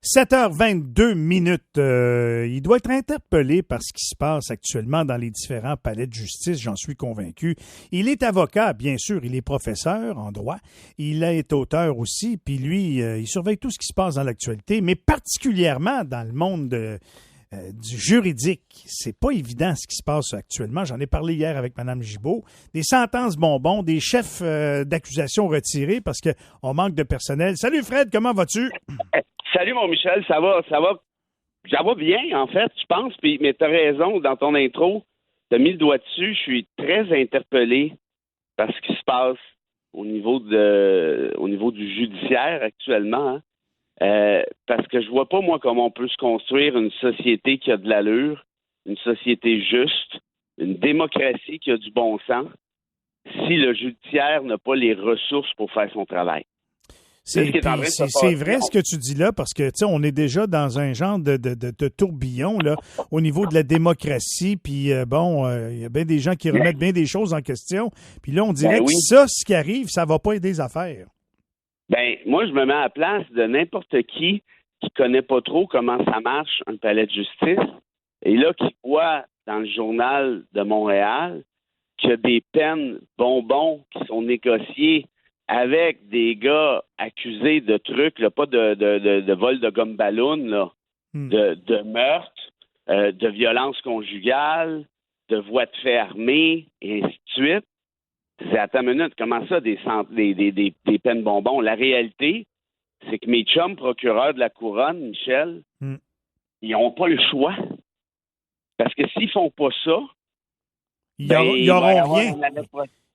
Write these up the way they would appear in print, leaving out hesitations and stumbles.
7h22 minutes. Il doit être interpellé par ce qui se passe actuellement dans les différents palais de justice, j'en suis convaincu. Il est avocat, bien sûr, il est professeur en droit, il est auteur aussi, puis lui, il surveille tout ce qui se passe dans l'actualité, mais particulièrement dans le monde du juridique. C'est pas évident ce qui se passe actuellement. J'en ai parlé hier avec Mme Gibault. Des sentences bonbons, des chefs d'accusation retirés parce qu'on manque de personnel. Salut Fred, comment vas-tu? Salut mon Michel, ça va bien en fait, je pense, mais t'as raison, dans ton intro, t'as mis le doigt dessus, je suis très interpellé par ce qui se passe au niveau du judiciaire actuellement, hein. Parce que je vois pas, moi, comment on peut se construire une société qui a de l'allure, une société juste, une démocratie qui a du bon sens, si le judiciaire n'a pas les ressources pour faire son travail. C'est vrai ce que tu dis là, parce que tu sais, on est déjà dans un genre de tourbillon là, au niveau de la démocratie, puis il y a bien des gens qui remettent bien des choses en question, puis là, on dirait que ça, ce qui arrive, ça va pas aider les affaires. Moi, je me mets à la place de n'importe qui connaît pas trop comment ça marche, un palais de justice, et là, qui voit dans le journal de Montréal qu'il y a des peines bonbons qui sont négociées avec des gars accusés de trucs, là, pas de vol de gomme ballon, là, de meurtre, de violence conjugale, de voies de fait armées, et ainsi de suite. C'est à ta minute, comment ça, des peines bonbons? La réalité, c'est que mes chums procureurs de la couronne, Michel, ils n'ont pas le choix. Parce que s'ils font pas ça, ils n'auront rien.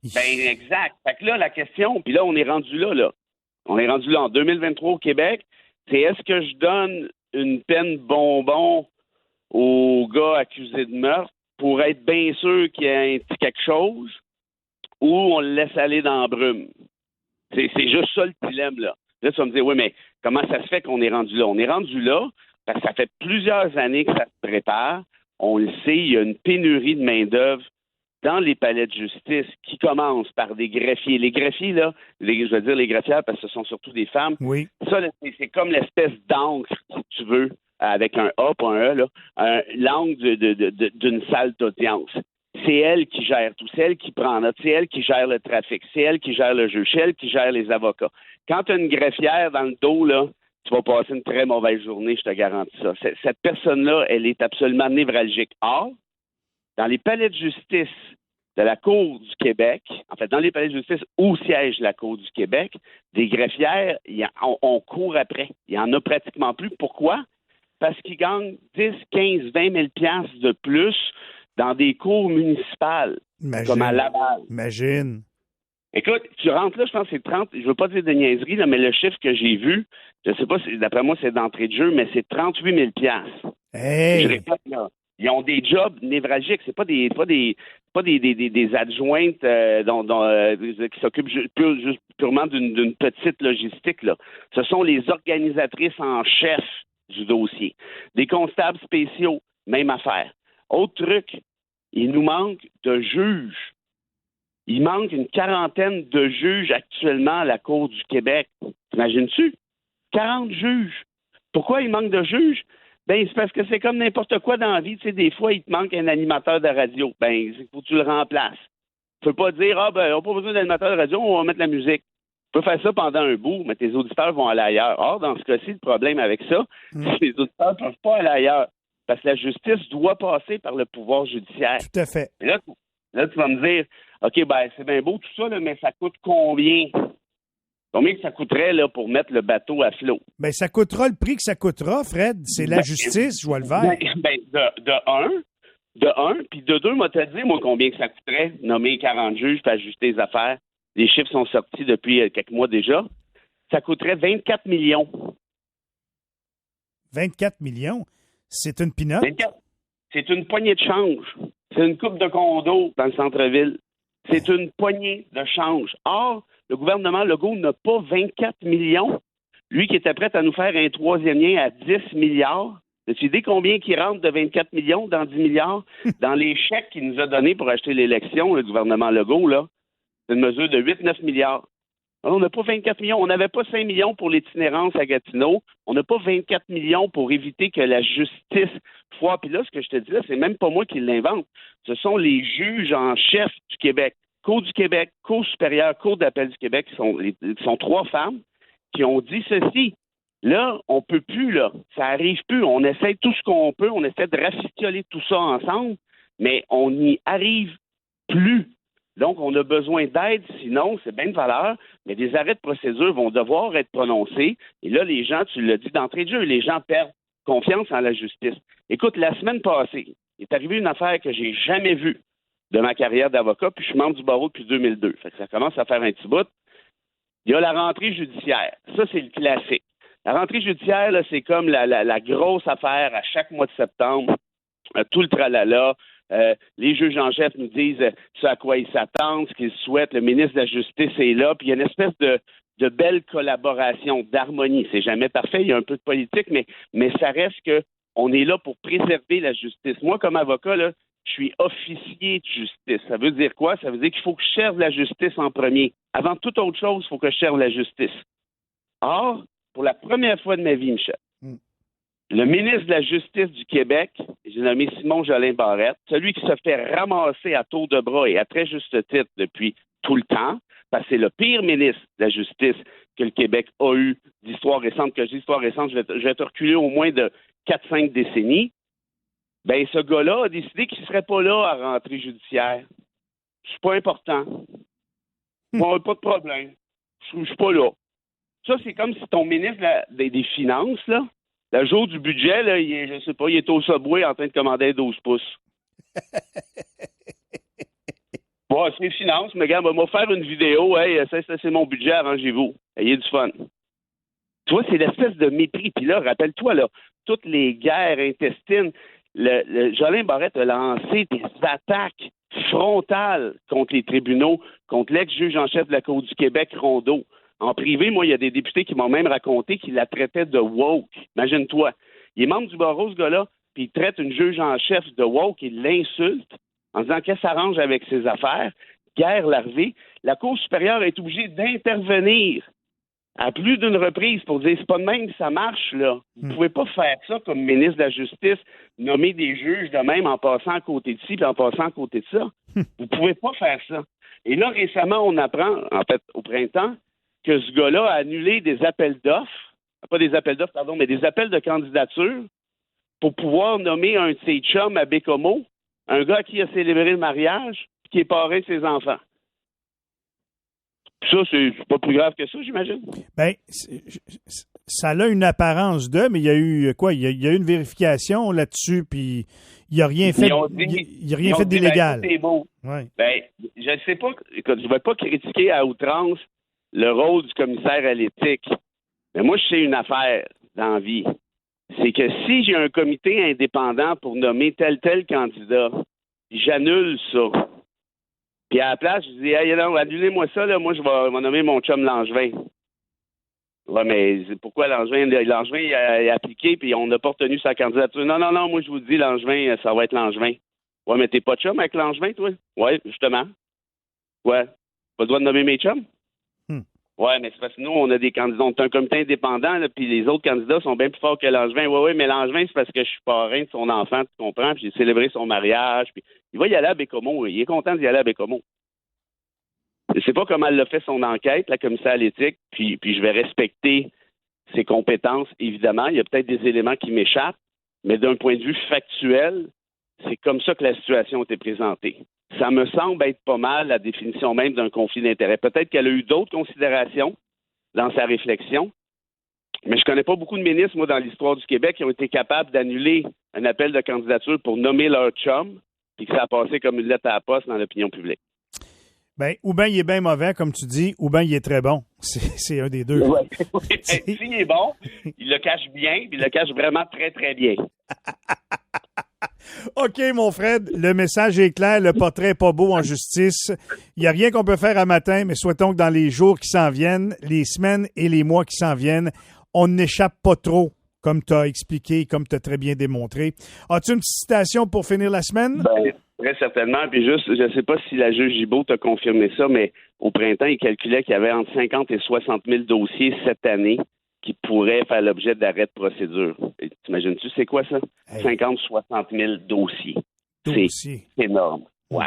Exact. Fait que là, la question, puis là, on est rendu là. On est rendu là en 2023 au Québec. C'est est-ce que je donne une peine bonbon au gars accusé de meurtre pour être bien sûr qu'il y a un petit quelque chose ou on le laisse aller dans la brume? C'est juste ça le dilemme, là. Là, tu vas me dire, oui, mais comment ça se fait qu'on est rendu là? On est rendu là parce que ça fait plusieurs années que ça se prépare. On le sait, il y a une pénurie de main-d'œuvre dans les palais de justice qui commencent par des greffiers. Les greffiers, là, je veux dire les greffières parce que ce sont surtout des femmes. Oui. Ça, là, c'est comme l'espèce d'encre, si tu veux, avec un A, pas un E, là, l'angle d'une salle d'audience. C'est elle qui gère tout. C'est elle qui prend note. C'est elle qui gère le trafic. C'est elle qui gère le juge. C'est elle qui gère les avocats. Quand tu as une greffière dans le dos, là, tu vas passer une très mauvaise journée, je te garantis ça. Cette personne-là, elle est absolument névralgique. Or, dans les palais de justice de la Cour du Québec, en fait, dans les palais de justice où siège la Cour du Québec, des greffières, on court après. Il n'y en a pratiquement plus. Pourquoi? Parce qu'ils gagnent 10, 15, 20 000 piastres de plus dans des cours municipales, comme à Laval. Imagine. Écoute, tu rentres là, je pense que c'est 30, je veux pas dire de niaiserie, là, mais le chiffre que j'ai vu, je sais pas, d'après moi, c'est d'entrée de jeu, mais c'est 38 000 piastres. Hey! Je répète, là, ils ont des jobs névralgiques, c'est pas des adjointes qui s'occupent juste purement d'une petite logistique, là. Ce sont les organisatrices en chef du dossier. Des constables spéciaux, même affaire. Autre truc, il nous manque de juges. Il manque une quarantaine de juges actuellement à la Cour du Québec. T'imagines-tu? 40 juges. Pourquoi il manque de juges? C'est parce que c'est comme n'importe quoi dans la vie. Tu sais, des fois, il te manque un animateur de radio. Il faut que tu le remplaces. Tu peux pas dire, on n'a pas besoin d'animateur de radio, on va mettre la musique. Tu peux faire ça pendant un bout, mais tes auditeurs vont aller ailleurs. Or, dans ce cas-ci, le problème avec ça, c'est que les auditeurs ne peuvent pas aller ailleurs. Parce que la justice doit passer par le pouvoir judiciaire. Tout à fait. Et là, tu vas me dire, OK, c'est bien beau tout ça, là, mais ça coûte combien? Combien que ça coûterait là, pour mettre le bateau à flot? Ça coûtera le prix que ça coûtera, Fred. C'est la justice, je vois le vert. De un, puis de deux, moi, t'as dit, moi, combien que ça coûterait, nommer 40 juges pour ajuster les affaires. Les chiffres sont sortis depuis quelques mois déjà. Ça coûterait 24 millions. 24 millions? C'est une pinotte? C'est une poignée de change. C'est une coupe de condo dans le centre-ville. C'est une poignée de change. Or, le gouvernement Legault n'a pas 24 millions. Lui qui était prêt à nous faire un troisième lien à 10 milliards. As-tu idée combien qui rentre de 24 millions dans 10 milliards? Dans les chèques qu'il nous a donnés pour acheter l'élection, le gouvernement Legault, là, c'est une mesure de 8-9 milliards. On n'a pas 24 millions. On n'avait pas 5 millions pour l'itinérance à Gatineau. On n'a pas 24 millions pour éviter que la justice foire. Puis là, ce que je te dis là, c'est même pas moi qui l'invente. Ce sont les juges en chef du Québec. Cour du Québec, Cour supérieure, Cour d'appel du Québec, qui sont 3 femmes qui ont dit ceci. Là, on peut plus, là. Ça arrive plus. On essaie tout ce qu'on peut. On essaie de rafistoler tout ça ensemble, mais on n'y arrive plus. Donc, on a besoin d'aide, sinon, c'est bien de valeur, mais des arrêts de procédure vont devoir être prononcés. Et là, les gens, tu l'as dit d'entrée de jeu, les gens perdent confiance en la justice. Écoute, la semaine passée, il est arrivé une affaire que j'ai jamais vue de ma carrière d'avocat, puis je suis membre du barreau depuis 2002. Fait que ça commence à faire un petit bout. Il y a la rentrée judiciaire. Ça, c'est le classique. La rentrée judiciaire, là, c'est comme la grosse affaire à chaque mois de septembre. Tout le tralala. Les juges en chef nous disent ce à quoi ils s'attendent, ce qu'ils souhaitent. Le ministre de la Justice est là. Puis il y a une espèce de belle collaboration, d'harmonie. C'est jamais parfait. Il y a un peu de politique, mais ça reste que on est là pour préserver la justice. Moi, comme avocat, là, je suis officier de justice. Ça veut dire quoi? Ça veut dire qu'il faut que je serve la justice en premier. Avant toute autre chose, il faut que je serve la justice. Or, pour la première fois de ma vie, Michel, le ministre de la Justice du Québec, j'ai nommé Simon Jolin Barrette, celui qui se fait ramasser à tour de bras et à très juste titre depuis tout le temps, parce que c'est le pire ministre de la Justice que le Québec a eu d'histoire récente. Que je dis histoire récente, je vais te reculer au moins de 4-5 décennies. Ben, ce gars-là a décidé qu'il ne serait pas là à rentrée judiciaire. C'est pas important. Bon, pas de problème. Je suis pas là. Ça, c'est comme si ton ministre des Finances, là, le jour du budget, là, il est au Subway en train de commander 12 pouces. Bon, c'est les finances, mais gars, on va faire une vidéo. Hey, ça, c'est mon budget, arrangez-vous. Ayez du fun. Tu vois, c'est l'espèce de mépris. Puis là, rappelle-toi, là, toutes les guerres intestines, Jolin Barrette a lancé des attaques frontales contre les tribunaux, contre l'ex-juge en chef de la Cour du Québec, Rondeau. En privé, moi, il y a des députés qui m'ont même raconté qu'il la traitait de woke. Imagine-toi. Il est membre du barreau, ce gars-là, puis il traite une juge en chef de woke, il l'insulte en disant qu'elle s'arrange avec ses affaires. Guerre larvée. La Cour supérieure est obligée d'intervenir à plus d'une reprise pour dire c'est pas de même que ça marche, là. Vous pouvez pas faire ça comme ministre de la Justice, nommer des juges de même en passant à côté de ci puis en passant à côté de ça. Vous pouvez pas faire ça. Et là, récemment, on apprend, en fait, au printemps, que ce gars-là a annulé des appels d'offres, pas des appels d'offres, pardon, mais des appels de candidature pour pouvoir nommer un de ses chums à Bécomo, un gars qui a célébré le mariage et qui est parrain de ses enfants. Ça, c'est pas plus grave que ça, j'imagine. Bien, ça a une apparence mais il y a eu quoi? Il y a eu une vérification là-dessus, puis il n'y a rien fait, il a rien fait d'illégal. C'est beau. Ouais. Ben, je ne sais pas, écoute, je ne vais pas critiquer à outrance le rôle du commissaire à l'éthique. Mais moi, je sais une affaire dans la vie. C'est que si j'ai un comité indépendant pour nommer tel candidat, j'annule ça. Puis à la place, je dis, hey, non, annulez-moi ça, là, moi, je vais nommer mon chum Langevin. Ouais, mais pourquoi Langevin? Langevin, il a appliqué, puis on n'a pas retenu sa candidature. Non, moi, je vous dis, Langevin, ça va être Langevin. Ouais, mais t'es pas chum avec Langevin, toi? Ouais, justement. Ouais. Pas le droit de nommer mes chums? Ouais, mais c'est parce que nous, on a des candidats. On est un comité indépendant, là, puis les autres candidats sont bien plus forts que Langevin. Ouais, mais Langevin, c'est parce que je suis parrain de son enfant, tu comprends? Puis j'ai célébré son mariage. Puis il va y aller à Bécomo. Il est content d'y aller à Bécomo. Je sais pas comment elle l'a fait son enquête, la commissaire à l'éthique, puis je vais respecter ses compétences, évidemment. Il y a peut-être des éléments qui m'échappent, mais d'un point de vue factuel, c'est comme ça que la situation a été présentée. Ça me semble être pas mal la définition même d'un conflit d'intérêts. Peut-être qu'elle a eu d'autres considérations dans sa réflexion, mais je connais pas beaucoup de ministres, moi, dans l'histoire du Québec, qui ont été capables d'annuler un appel de candidature pour nommer leur chum, puis que ça a passé comme une lettre à la poste dans l'opinion publique. Ben, ou bien il est bien mauvais, comme tu dis, ou bien il est très bon. C'est un des deux. Ouais. S'il est bon, il le cache bien, puis il le cache vraiment très, très bien. OK, mon Fred, le message est clair, le portrait n'est pas beau en justice. Il n'y a rien qu'on peut faire à matin, mais souhaitons que dans les jours qui s'en viennent, les semaines et les mois qui s'en viennent, on n'échappe pas trop, comme tu as expliqué, comme tu as très bien démontré. As-tu une petite citation pour finir la semaine? Ben, Très certainement. Puis juste, je ne sais pas si la juge Gibault t'a confirmé ça, mais au printemps, il calculait qu'il y avait entre 50 et 60 000 dossiers cette année qui pourraient faire l'objet d'arrêt de procédure. T'imagines-tu, c'est quoi ça? Hey. 50-60 000 dossiers. Dossier. C'est énorme. Ouais.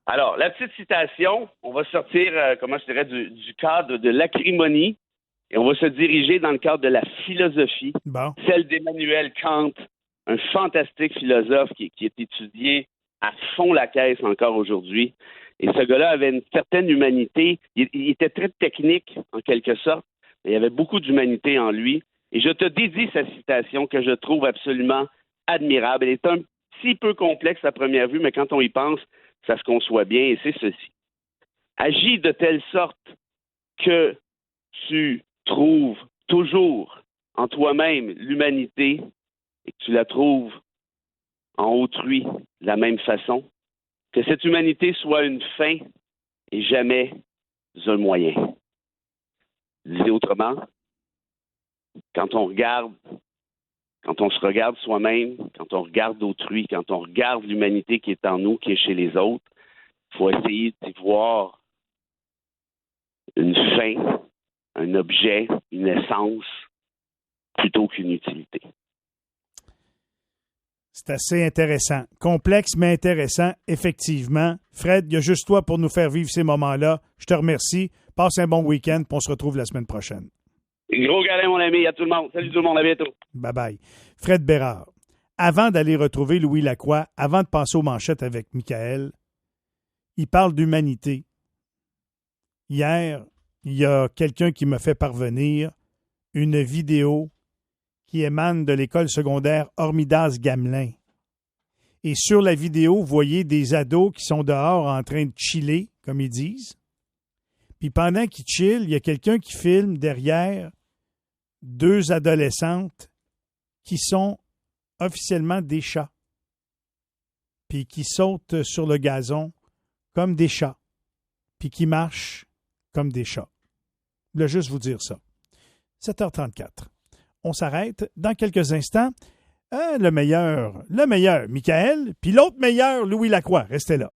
Alors, la petite citation, on va sortir, comment je dirais, du cadre de l'acrimonie et on va se diriger dans le cadre de la philosophie, celle d'Emmanuel Kant, un fantastique philosophe qui est étudié à fond la caisse encore aujourd'hui. Et ce gars-là avait une certaine humanité. Il était très technique, en quelque sorte, mais il y avait beaucoup d'humanité en lui. Et je te dédie sa citation que je trouve absolument admirable. Elle est un petit peu complexe à première vue, mais quand on y pense, ça se conçoit bien, et c'est ceci. Agis de telle sorte que tu trouves toujours en toi-même l'humanité et que tu la trouves en autrui de la même façon, que cette humanité soit une fin et jamais un moyen. Disais autrement, quand on se regarde soi-même, quand on regarde autrui, quand on regarde l'humanité qui est en nous, qui est chez les autres, il faut essayer d'y voir une fin, un objet, une essence, plutôt qu'une utilité. C'est assez intéressant. Complexe, mais intéressant, effectivement. Fred, il y a juste toi pour nous faire vivre ces moments-là. Je te remercie. Passe un bon week-end, puis on se retrouve la semaine prochaine. Gros câlin, mon ami. À tout le monde. Salut tout le monde. À bientôt. Bye-bye. Fred Bérard. Avant d'aller retrouver Louis Lacroix, avant de passer aux manchettes avec Michael, il parle d'humanité. Hier, il y a quelqu'un qui m'a fait parvenir une vidéo qui émane de l'école secondaire Hormidas-Gamelin. Et sur la vidéo, vous voyez des ados qui sont dehors en train de chiller, comme ils disent. Puis pendant qu'ils chillent, il y a quelqu'un qui filme derrière deux adolescentes qui sont officiellement des chats. Puis qui sautent sur le gazon comme des chats. Puis qui marchent comme des chats. Je voulais juste vous dire ça. 7h34. On s'arrête dans quelques instants. Le meilleur, Michael, puis l'autre meilleur, Louis Lacroix. Restez là.